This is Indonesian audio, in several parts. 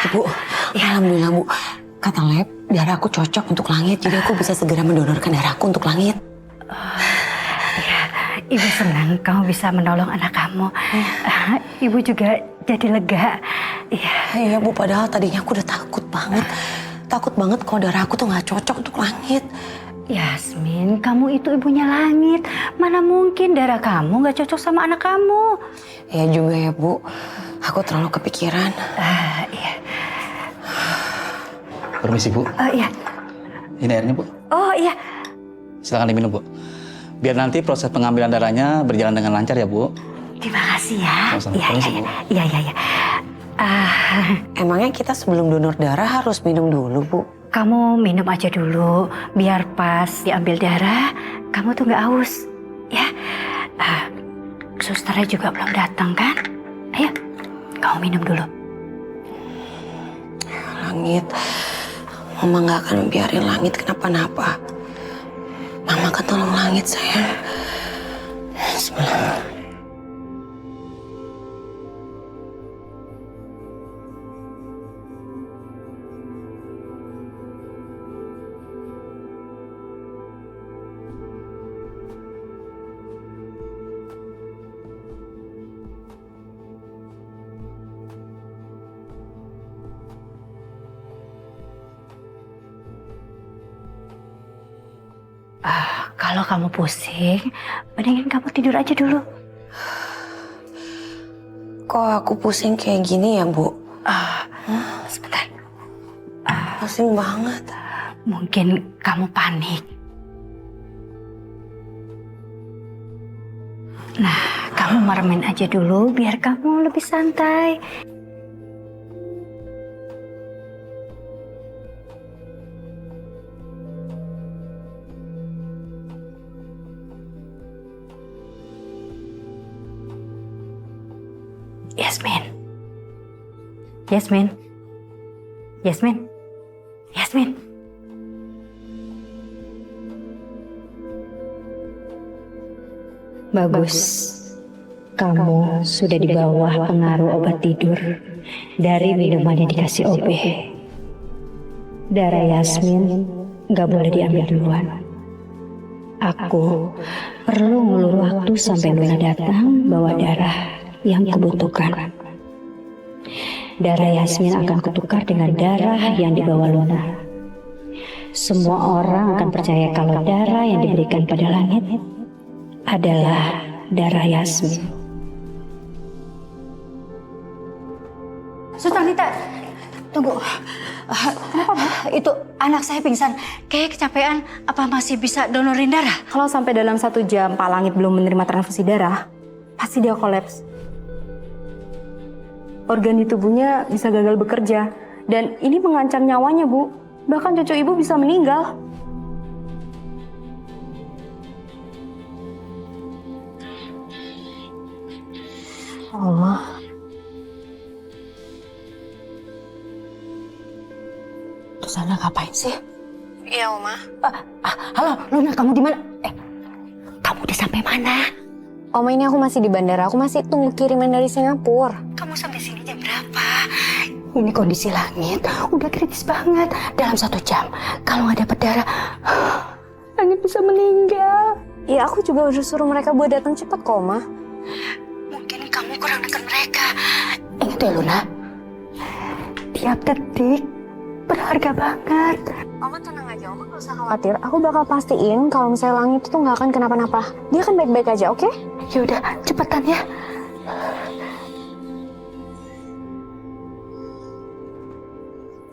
Bu, alhamdulillah Bu. Kata lab, darah aku cocok untuk Langit, jadi aku bisa segera mendonorkan darahku untuk Langit. Ya, Ibu senang kamu bisa menolong anak kamu. Ibu juga jadi lega. Iya Bu, padahal tadinya aku udah takut banget. Takut banget kalau darah aku tuh gak cocok untuk Langit. Yasmin, kamu itu ibunya Langit. Mana mungkin darah kamu gak cocok sama anak kamu? Ya juga ya Bu, aku terlalu kepikiran. Iya. Permisi Bu. Iya. Ini airnya Bu. Oh iya. Silakan diminum Bu. Biar nanti proses pengambilan darahnya berjalan dengan lancar ya Bu. Terima kasih ya. Sama-sama. Iya, Permisi, iya, Bu. iya, iya, iya. Emangnya kita sebelum donor darah harus minum dulu Bu? Kamu minum aja dulu, biar pas diambil darah, kamu tuh nggak haus, ya. Susternya juga belum datang kan? Ayo, kamu minum dulu. Langit, Mama gak akan membiarin Langit kenapa-napa. Mama akan tolong Langit, sayang. Bismillah. Kalau kamu pusing, mendingan kamu tidur aja dulu. Kok aku pusing kayak gini ya, Bu? Sebentar. Pusing banget. Mungkin kamu panik. Nah, kamu meremin aja dulu biar kamu lebih santai. Yasmin. Yasmin. Yasmin. Yasmin. Bagus. Kamu sudah di bawah pengaruh obat tidur dari minuman yang dikasih OB. Darah Yasmin gak boleh diambil duluan. Aku perlu ngulur waktu sampai Luna datang bawa darah yang kubutuhkan. Darah Yasmin akan kutukar dengan darah yang dibawa Luna. Semua orang akan percaya kalau darah yang diberikan pada Langit adalah darah Yasmin. Suster Nita, tunggu. Kenapa, Bu? Itu anak saya pingsan. Kayak kecapean. Apa masih bisa donorin darah? Kalau sampai dalam 1 jam Pak Langit belum menerima transfusi darah, pasti dia kolaps. Organ di tubuhnya bisa gagal bekerja. Dan ini mengancam nyawanya, Bu. Bahkan cucu ibu bisa meninggal. Allah. Di sana ngapain sih? Iya, Oma. Halo, Luna, kamu di mana? Kamu udah sampai mana? Oma, ini aku masih di bandara. Aku masih tunggu kiriman dari Singapura. Kamu sampai sini jam berapa? Ini kondisi Langit udah kritis banget. Dalam 1 jam, kalau nggak dapat darah, Langit bisa meninggal. Ya, aku juga udah suruh mereka buat datang cepat kok, Oma. Mungkin kamu kurang dekat mereka. Ingat ya, Luna. Tiap detik berharga banget. Oma tenang aja, Oma gak usah khawatir. Aku bakal pastiin kalau misalnya Langit itu nggak akan kenapa-napa. Dia akan baik-baik aja, oke? Yaudah, cepetan ya.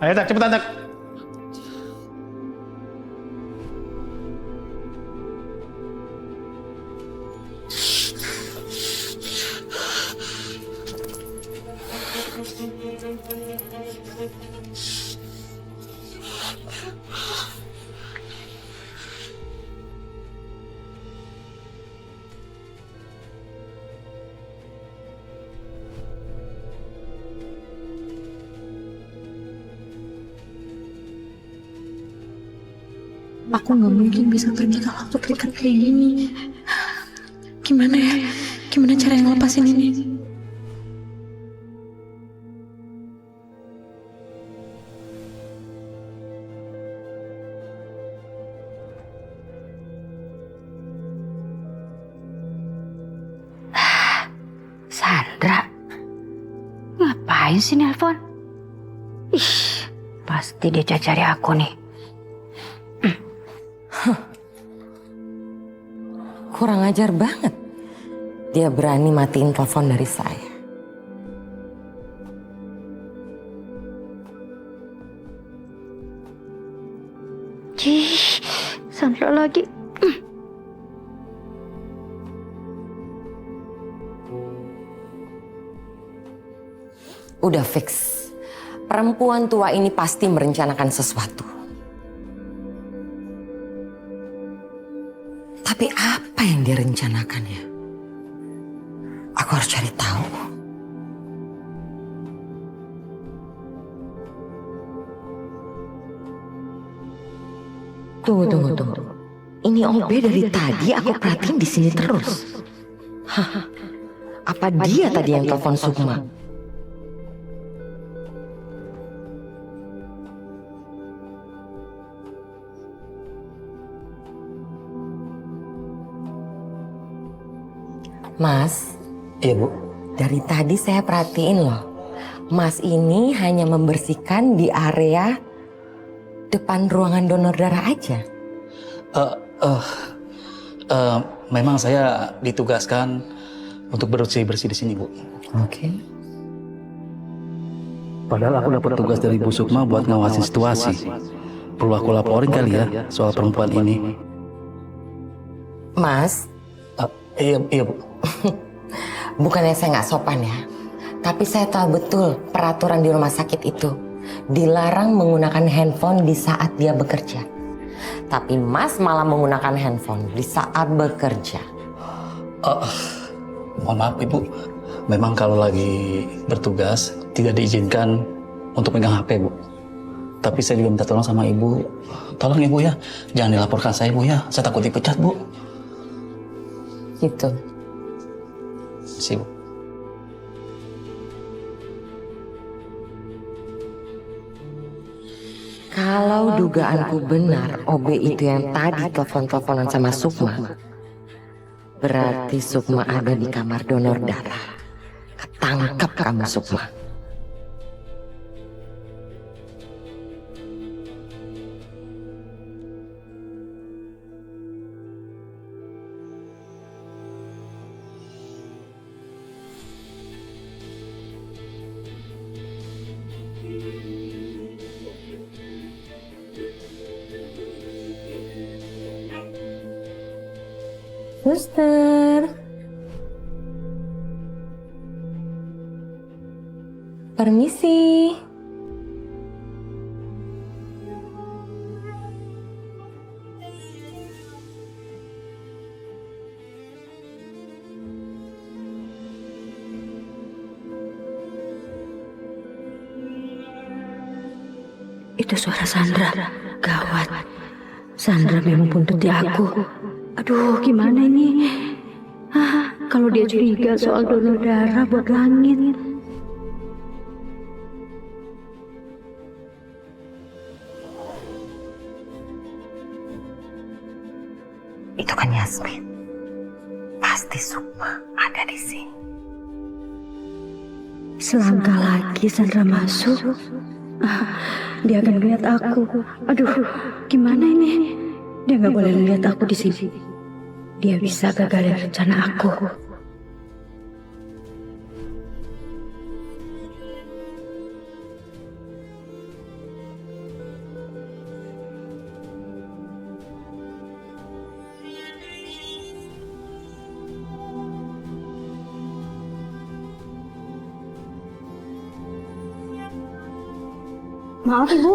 Ayo Tak, cepetan Tak. Aku nggak mungkin bisa pergi kalau aku terikat kayak gini. Gimana ya? Gimana cara ngelepasin ini? ngapain sih nelpon? Ih, pasti dia cari aku nih. Kurang ajar banget. Dia berani matiin telepon dari saya. Cih, Sandra lagi. Udah fix. Perempuan tua ini pasti merencanakan sesuatu. Tapi apa yang dia rencanakan ya? Aku harus cari tahu. Tunggu. Ini OB dari tadi aku perhatiin di sini terus. Hah? Apa dia tadi yang telepon Sukma? Mas, Iya Bu. dari tadi saya perhatiin loh. Mas ini hanya membersihkan di area depan ruangan donor darah aja. Memang saya ditugaskan untuk bersih-bersih di sini Bu. Oke. Padahal aku dapat tugas dari Bu Sukma buat ngawasin situasi. Perlu aku laporin kali ya soal perempuan ini. Mas, Iya Bu. bukannya saya nggak sopan ya. Tapi saya tahu betul peraturan di rumah sakit itu. Dilarang menggunakan handphone di saat dia bekerja. Tapi Mas malah menggunakan handphone di saat bekerja. Mohon maaf Ibu. Memang kalau lagi bertugas tidak diizinkan untuk pegang HP Bu. Tapi saya juga minta tolong sama Ibu. Tolong Ibu ya, jangan dilaporkan saya Bu ya. Saya takut dipecat Bu. Gitu. Sih Bu. Kalau dugaanku benar, OB itu yang tadi telepon-teleponan sama Sukma. Berarti Sukma ada di kamar donor darah. Ketangkap kamu Sukma. Suster. Permisi. Itu suara Sandra. Gawat. Sandra memang buntuti aku. Aduh, gimana ini? Kalau dia curiga soal donor darah buat Langit. Itu kan Yasmin. Pasti Sukma ada di sini. Selangkah lagi Sandra masuk. Dia akan melihat aku. Aduh, gimana ini? Dia nggak boleh melihat aku di sini. Dia bisa gagalin rencana aku. Maaf Ibu.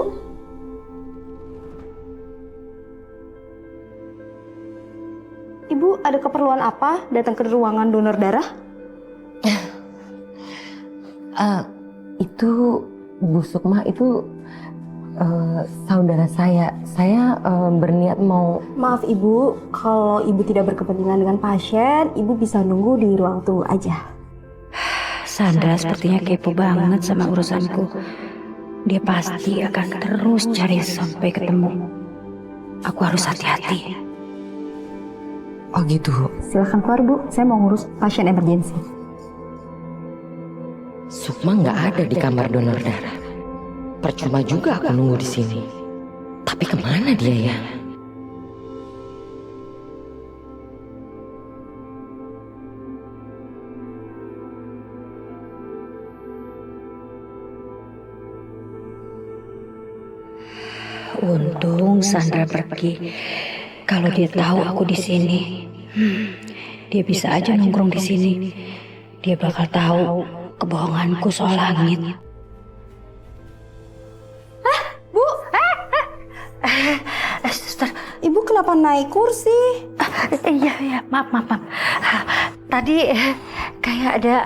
Ibu ada keperluan apa datang ke ruangan donor darah? Itu Bu Sukma itu saudara saya. Saya berniat mau... Maaf Ibu, kalau Ibu tidak berkepentingan dengan pasien, Ibu bisa nunggu di ruang tunggu aja. Sandra sepertinya kepo banget sama urusanku. Dia pasti akan terus cari sampai ketemu. Aku harus hati-hati. Oh gitu. Silahkan keluar Bu, saya mau ngurus pasien emergensi. Sukma nggak ada di kamar donor darah. Percuma juga aku nunggu di sini. Tapi kemana dia ya? Untung Sandra pergi. Kalau dia tahu aku di sini, dia bisa aja nongkrong di sini. Dia bakal tahu kebohonganku soal langit. Suster, Ibu kenapa naik kursi? Iya, maaf. Tadi kayak ada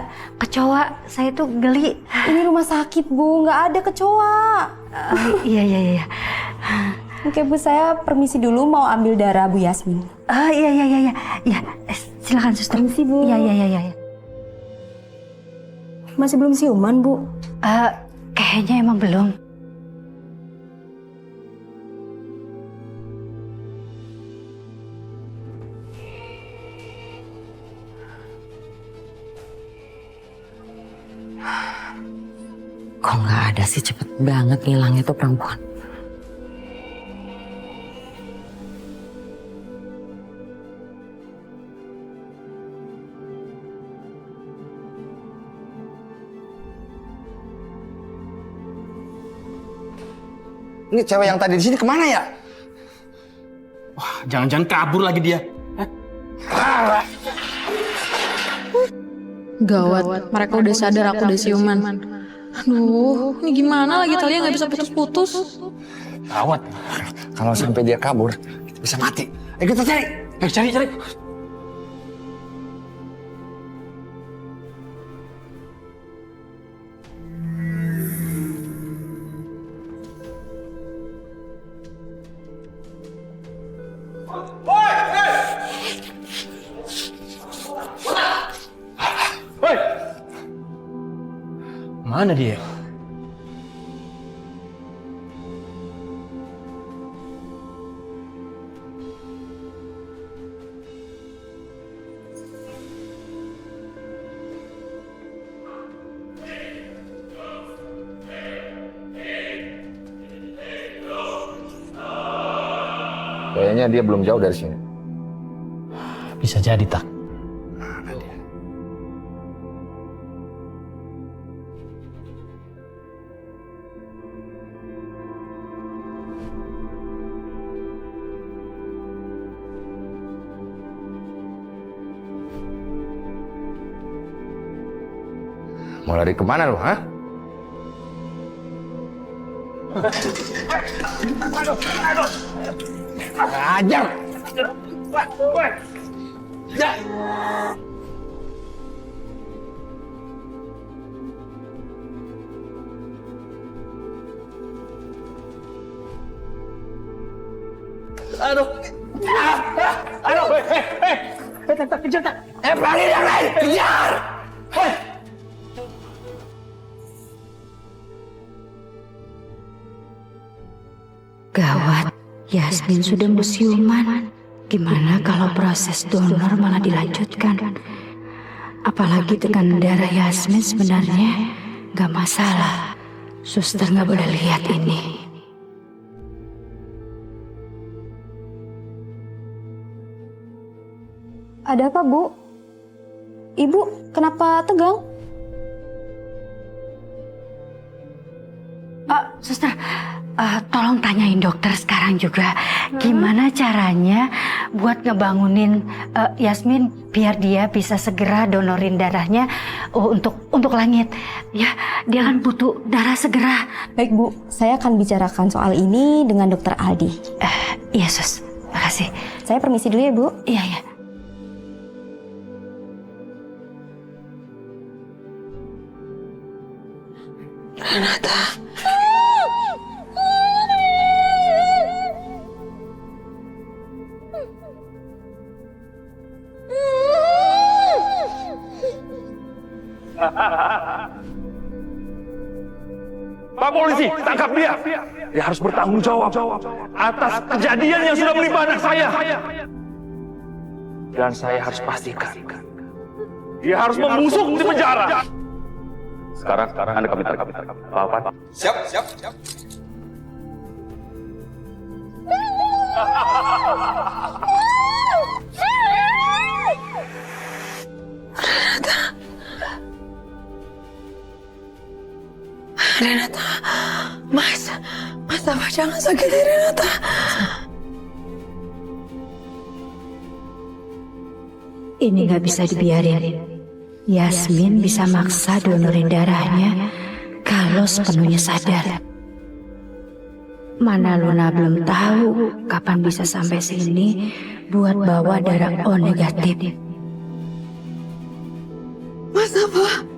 kecoa, saya tuh geli. Ini rumah sakit, Bu, nggak ada kecoa. Iya. Oke, Bu, saya permisi dulu mau ambil darah Bu Yasmin. Iya. Silakan suster. Permisi, Bu. Iya. Masih belum siuman, Bu? Kayaknya emang belum. Kok nggak ada sih, cepet banget ngilangnya tuh perempuan. Ini cewek yang tadi di sini kemana ya? Wah, jangan-jangan kabur lagi dia. Gawat, mereka udah sadar aku udah siuman. Aduh, ini gimana lagi Talia nggak bisa putus-putus? Gawat. Kalau sampai dia kabur, kita bisa mati. Ayo kita cari. Cari. Woi! Mana dia? Kayaknya dia belum jauh dari sini. Bisa jadi, Tak. Mau lari kemana lu, ha? Ajar! Kejar, Tak. Panggil yang lain! Kejar! Gawat, Yasmin sudah musiuman. Gimana kalau proses donor malah dilanjutkan? Apalagi tekanan darah Yasmin sebenarnya gak masalah. Suster gak boleh lihat ini. Ada apa, Bu? Ibu kenapa tegang? Suster, tolong tanyain dokter sekarang juga. Gimana caranya buat ngebangunin Yasmin biar dia bisa segera donorin darahnya untuk langit. Ya, dia kan butuh darah segera. Baik, Bu. Saya akan bicarakan soal ini dengan Dokter Aldi. Iya, Sus. Makasih. Saya permisi dulu ya, Bu. Iya. Renata. Pak polisi, tangkap dia. Dia harus bertanggung jawab atas kejadian yang sudah menimpa anak saya. Dan saya harus pastikan dia harus membusuk di penjara. Sekarang Anda kami tarik. Pak. Siap. Renata, Mas Tafa jangan sakiti Renata. Ini nggak bisa dibiarin. Yasmin bisa maksa donorin darahnya kalau sepenuhnya sadar. Mana Luna belum tahu kapan bisa sampai sini buat bawa darah O negatif. Mas Tafa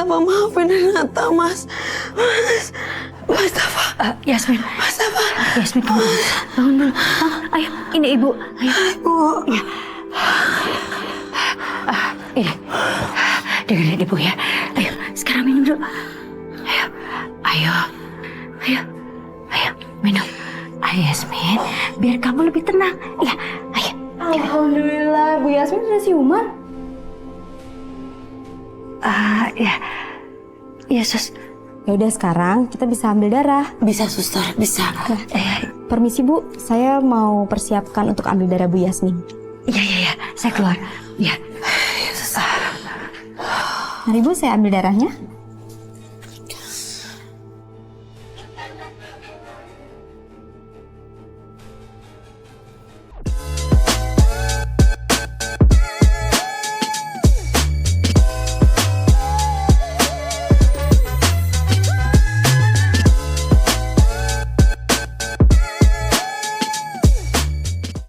maafin Renata, Mas Tafa. Yasmin, Mas Tafa. Yasmin bangun dulu. Ayo, ini ibu. Ayo. Ibu. Ya. Ini, dengerin ibu ya. Ayo, sekarang minum dulu. Ayo, minum. Ayo Yasmin, biar kamu lebih tenang. Ya, ayo. Alhamdulillah, Bu Yasmin udah siuman. Ya sus. Ya udah sekarang kita bisa ambil darah. Bisa, Suster, bisa. Permisi Bu, saya mau persiapkan untuk ambil darah Bu Yasmin. Iya, saya keluar. Ya. Mari Bu, saya ambil darahnya.